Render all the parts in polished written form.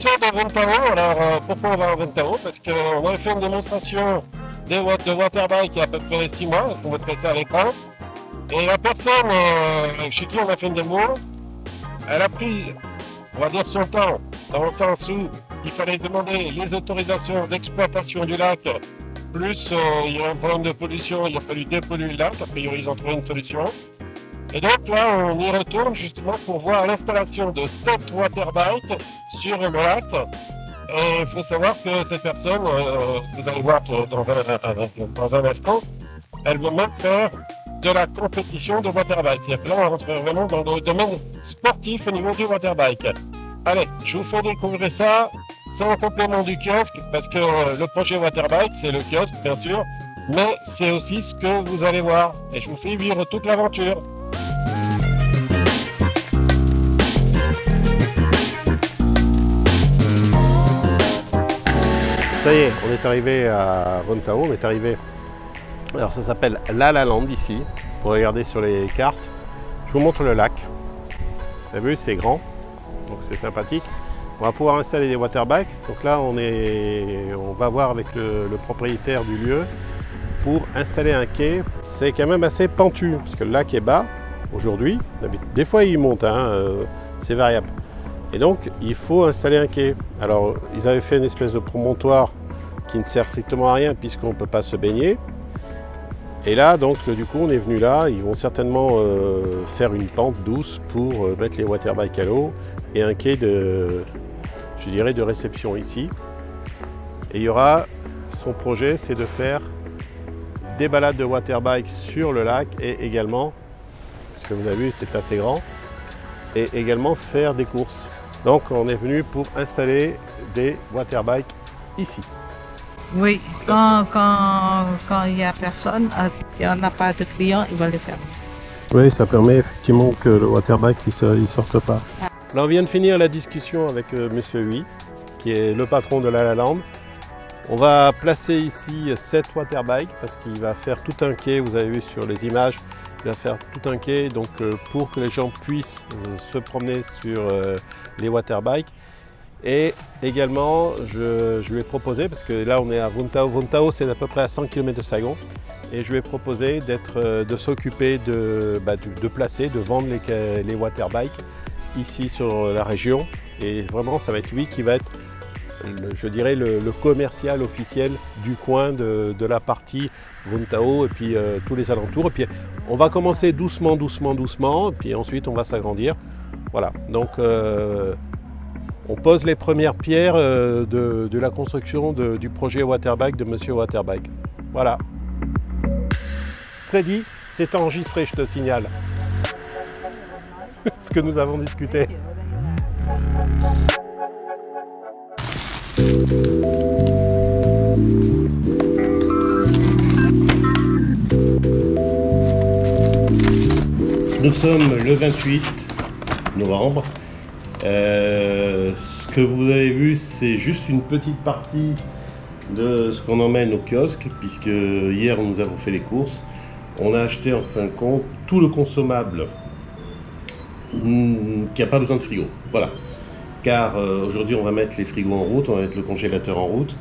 direction de Ventao. Alors pourquoi on va à Ventao? Parce qu'on avait fait une démonstration de waterbike il y a à peu près 6 mois, on mettrait ça à l'écran. Et la personne chez qui on a fait une démo, elle a pris, on va dire, son temps, dans le sens où il fallait demander les autorisations d'exploitation du lac, plus il y a un problème de pollution, il a fallu dépolluer le lac, a priori ils ont trouvé une solution. Et donc là, on y retourne justement pour voir l'installation de cette waterbike sur le lac. Et il faut savoir que cette personne, vous allez voir dans un instant, elle veut même faire de la compétition de waterbike. C'est-à-dire que là, on rentre vraiment dans le domaine sportif au niveau du waterbike. Allez, je vous fais découvrir ça sans complément du kiosque, parce que le projet waterbike, c'est le kiosque, bien sûr, mais c'est aussi ce que vous allez voir. Et je vous fais vivre toute l'aventure. Ça y est, on est arrivé à Ventao, on est arrivé, alors ça s'appelle La La Land ici, pour regarder sur les cartes. Je vous montre le lac, vous avez vu c'est grand, donc c'est sympathique. On va pouvoir installer des waterbikes, donc là on va voir avec le propriétaire du lieu pour installer un quai. C'est quand même assez pentu, parce que le lac est bas aujourd'hui, des fois il monte, c'est variable. Et donc, il faut installer un quai. Alors, ils avaient fait une espèce de promontoire qui ne sert strictement à rien puisqu'on ne peut pas se baigner. Et là, donc, du coup, on est venu là. Ils vont certainement faire une pente douce pour mettre les waterbikes à l'eau et un quai de, je dirais, de réception ici. Et il y aura, son projet, c'est de faire des balades de waterbike sur le lac et également, parce que vous avez vu, c'est assez grand, et également faire des courses. Donc on est venu pour installer des waterbikes ici. Oui, quand il n'y a personne, si on n'a pas de clients, il va le faire. Oui, ça permet effectivement que le waterbike ne sorte pas. Là on vient de finir la discussion avec Monsieur Huy, qui est le patron de La La Land. On va placer ici 7 waterbikes parce qu'il va faire tout un quai, vous avez vu sur les images, il va faire tout un quai donc, pour que les gens puissent se promener sur les waterbikes. Et également, je lui ai proposé, parce que là on est à Ventao, Ventao c'est à peu près à 100 km de Saigon, et je lui ai proposé de s'occuper de placer, de vendre les waterbikes ici sur la région. Et vraiment ça va être lui qui va être, je dirais, le commercial officiel du coin de la partie Ventao et puis tous les alentours. Et puis on va commencer doucement, et puis ensuite on va s'agrandir. Voilà, donc on pose les premières pierres de la construction du projet Waterbike de Monsieur Waterbike. Voilà. C'est dit, c'est enregistré, je te signale. Ce que nous avons discuté. Nous sommes le 28 novembre. Ce que vous avez vu, c'est juste une petite partie de ce qu'on emmène au kiosque, puisque hier nous avons fait les courses. On a acheté en fin de compte tout le consommable qui n'a pas besoin de frigo. Voilà. Car aujourd'hui on va mettre les frigos en route, on va mettre le congélateur en route.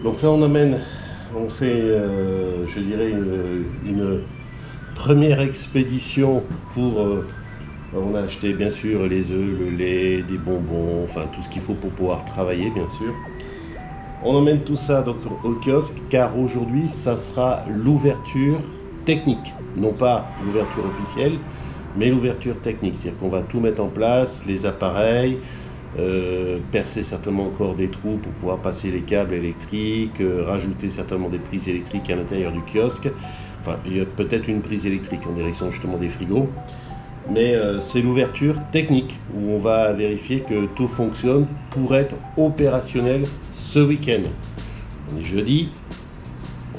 Donc là on fait, je dirais, une première expédition pour... on a acheté bien sûr les œufs, le lait, des bonbons, enfin tout ce qu'il faut pour pouvoir travailler bien sûr. On emmène tout ça donc au kiosque car aujourd'hui ça sera l'ouverture technique, non pas l'ouverture officielle, mais l'ouverture technique. C'est-à-dire qu'on va tout mettre en place, les appareils, percer certainement encore des trous pour pouvoir passer les câbles électriques, rajouter certainement des prises électriques à l'intérieur du kiosque. Enfin, il y a peut-être une prise électrique en direction justement des frigos. Mais c'est l'ouverture technique où on va vérifier que tout fonctionne pour être opérationnel ce week-end. On est jeudi,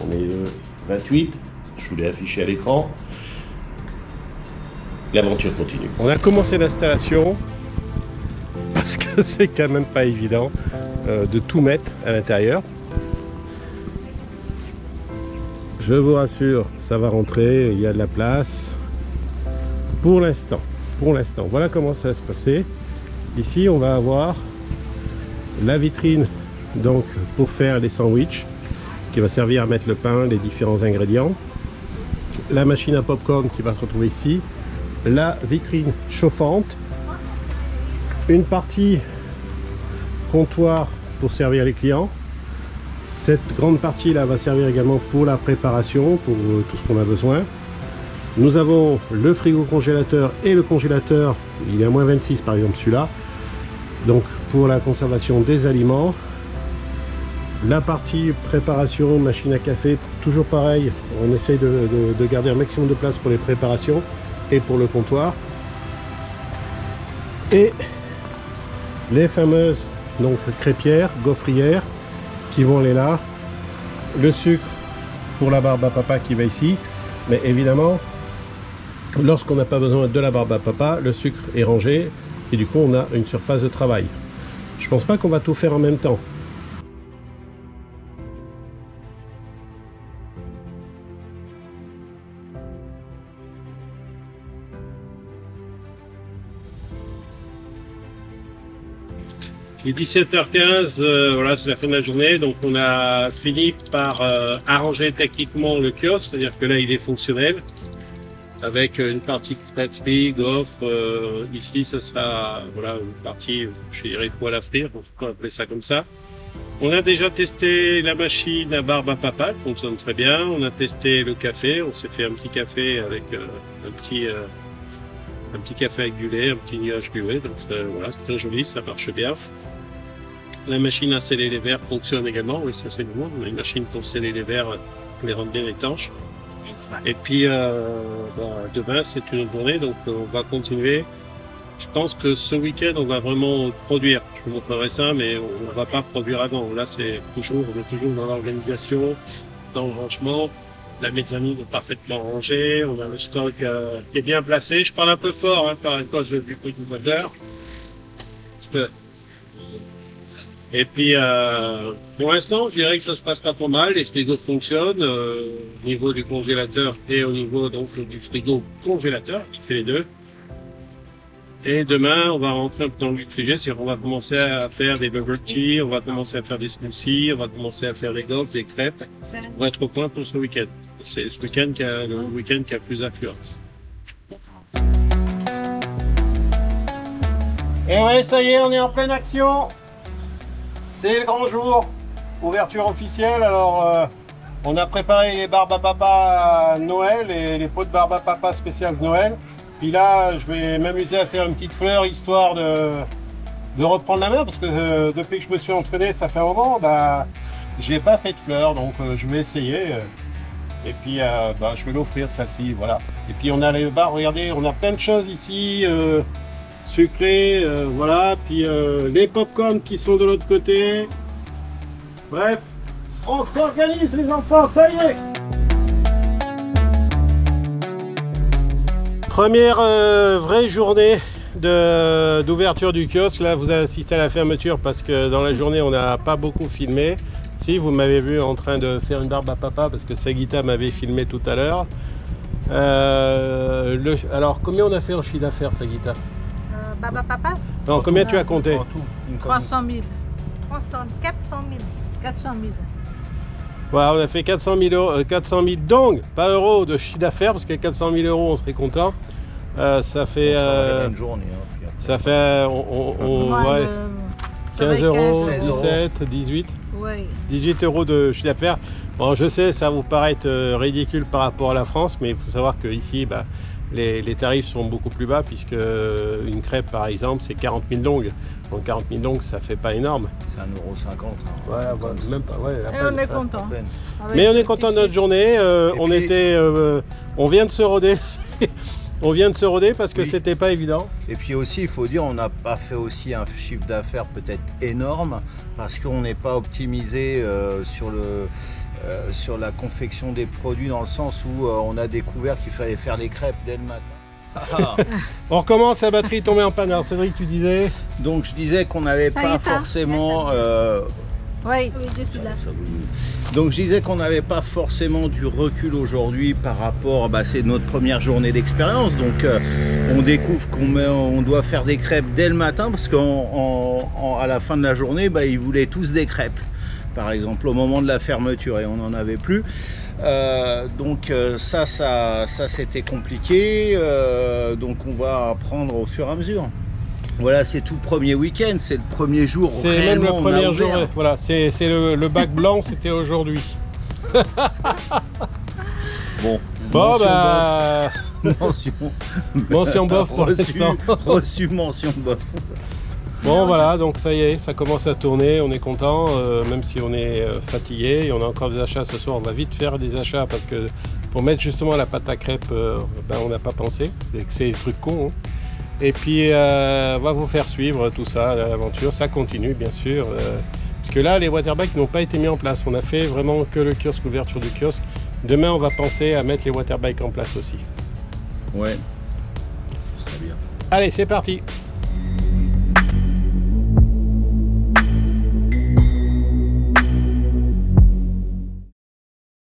on est le 28, je vous l'ai affiché à l'écran. L'aventure continue. On a commencé l'installation parce que c'est quand même pas évident de tout mettre à l'intérieur. Je vous rassure, ça va rentrer, il y a de la place. Pour l'instant, voilà comment ça va se passer. Ici, on va avoir la vitrine donc pour faire les sandwichs qui va servir à mettre le pain, les différents ingrédients, la machine à popcorn qui va se retrouver ici, la vitrine chauffante, une partie comptoir pour servir les clients. Cette grande partie là va servir également pour la préparation, pour tout ce qu'on a besoin. Nous avons le frigo congélateur et le congélateur, il est à -26 par exemple celui-là, donc pour la conservation des aliments. La partie préparation, machine à café, toujours pareil, on essaye de garder un maximum de place pour les préparations et pour le comptoir. Et les fameuses donc crêpières, gaufrières qui vont aller là. Le sucre pour la barbe à papa qui va ici. Mais évidemment, lorsqu'on n'a pas besoin de la barbe à papa, le sucre est rangé et du coup on a une surface de travail. Je pense pas qu'on va tout faire en même temps. Il est 17h15, voilà, c'est la fin de la journée, donc on a fini par arranger techniquement le kiosque, c'est-à-dire que là il est fonctionnel, avec une partie crêperie, gaufre, ici ce sera voilà, une partie, je dirais, poêle à frire, on peut appeler ça comme ça. On a déjà testé la machine à barbe à papa, elle fonctionne très bien, on a testé le café, on s'est fait un petit café avec un petit café avec du lait, un petit nuage glué, donc voilà, c'est très joli, ça marche bien. La machine à sceller les verres fonctionne également, oui ça c'est nouveau, on a une machine pour sceller les verres, pour les rendre bien étanches. Et puis demain c'est une autre journée, donc on va continuer. Je pense que ce week-end on va vraiment produire, je vous montrerai ça, mais on ne va pas produire avant. Là c'est toujours, on est toujours dans l'organisation, dans le rangement. La mezzanine est parfaitement rangée, on a le stock qui est bien placé. Je parle un peu fort hein, par cause du bruit du moteur. Et puis, pour l'instant, je dirais que ça se passe pas trop mal. Les frigos fonctionnent au niveau du congélateur et au niveau donc, du frigo congélateur, qui fait les deux. Et demain, on va rentrer dans le sujet, c'est qu'on va commencer à faire des bubble tea, on va commencer à faire des smoothies, on va commencer à faire des gaufres, des crêpes. On va être au point pour ce week-end. C'est ce week-end qui a le week-end qui a plus d'affluence. Et ouais, ça y est, on est en pleine action. C'est le grand jour. Ouverture officielle. Alors, on a préparé les barbes à papa à Noël et les pots de barbe à papa spéciales de Noël. Puis là, je vais m'amuser à faire une petite fleur histoire de reprendre la main parce que depuis que je me suis entraîné, ça fait un moment, bah, j'ai pas fait de fleurs, donc je vais essayer. Et puis, je vais l'offrir celle-ci, voilà. Et puis on a les barres, regardez, on a plein de choses ici, sucrées, voilà. Puis les pop-corn qui sont de l'autre côté. Bref, on s'organise les enfants, ça y est. Première vraie journée d'ouverture du kiosque. Là, vous assistez à la fermeture parce que dans la journée, on n'a pas beaucoup filmé. Si, vous m'avez vu en train de faire une barbe à papa parce que Sagita m'avait filmé tout à l'heure. Alors, combien on a fait en chiffre d'affaires, Sagita? Barbe à papa? Non, combien tu as compté? 300 000. 400 000. 400 000. Voilà, on a fait 400 000 donc, pas euros de chiffre d'affaires, parce qu'à 400 000 euros, on serait content. Ça fait... ça fait... ouais, 15 euros, 17, 18. Oui. 18 euros de chiffre d'affaires. Bon, je sais, ça va vous paraître ridicule par rapport à la France, mais il faut savoir qu'ici, bah, les tarifs sont beaucoup plus bas, puisque une crêpe, par exemple, c'est 40 000 longues. Donc 40 000 longues, ça fait pas énorme. C'est 1,50 €. Ouais, même pas. Ouais, Et on est content. Mais on est content de notre journée. On vient de se roder. On vient de se roder parce que c'était pas évident. Et puis aussi, il faut dire, on n'a pas fait aussi un chiffre d'affaires peut-être énorme parce qu'on n'est pas optimisé sur la confection des produits, dans le sens où on a découvert qu'il fallait faire les crêpes dès le matin. On recommence, la batterie tombée en panne. Alors Cédric, tu disais? Donc je disais qu'on n'avait pas forcément Oui, je suis là. Donc je disais qu'on n'avait pas forcément du recul aujourd'hui par rapport, c'est notre première journée d'expérience, donc on découvre on doit faire des crêpes dès le matin parce qu'à la fin de la journée, ils voulaient tous des crêpes, par exemple au moment de la fermeture, et on n'en avait plus. Donc ça c'était compliqué, donc on va apprendre au fur et à mesure. Voilà, c'est tout premier week-end, c'est le premier jour. C'est même le premier jour. Voilà, c'est le bac blanc, c'était aujourd'hui. Bon, mention bof pour l'instant. Reçu mention bof. Bon voilà, donc ça y est, ça commence à tourner, on est content, même si on est fatigué, et on a encore des achats ce soir. On va vite faire des achats parce que pour mettre justement la pâte à crêpes, on n'a pas pensé, c'est des trucs cons. Hein. Et puis on va vous faire suivre tout ça, l'aventure, ça continue bien sûr. Parce que là, les waterbikes n'ont pas été mis en place. On a fait vraiment que le kiosque, l'ouverture du kiosque. Demain, on va penser à mettre les waterbikes en place aussi. Ouais, ce serait bien. Allez, c'est parti.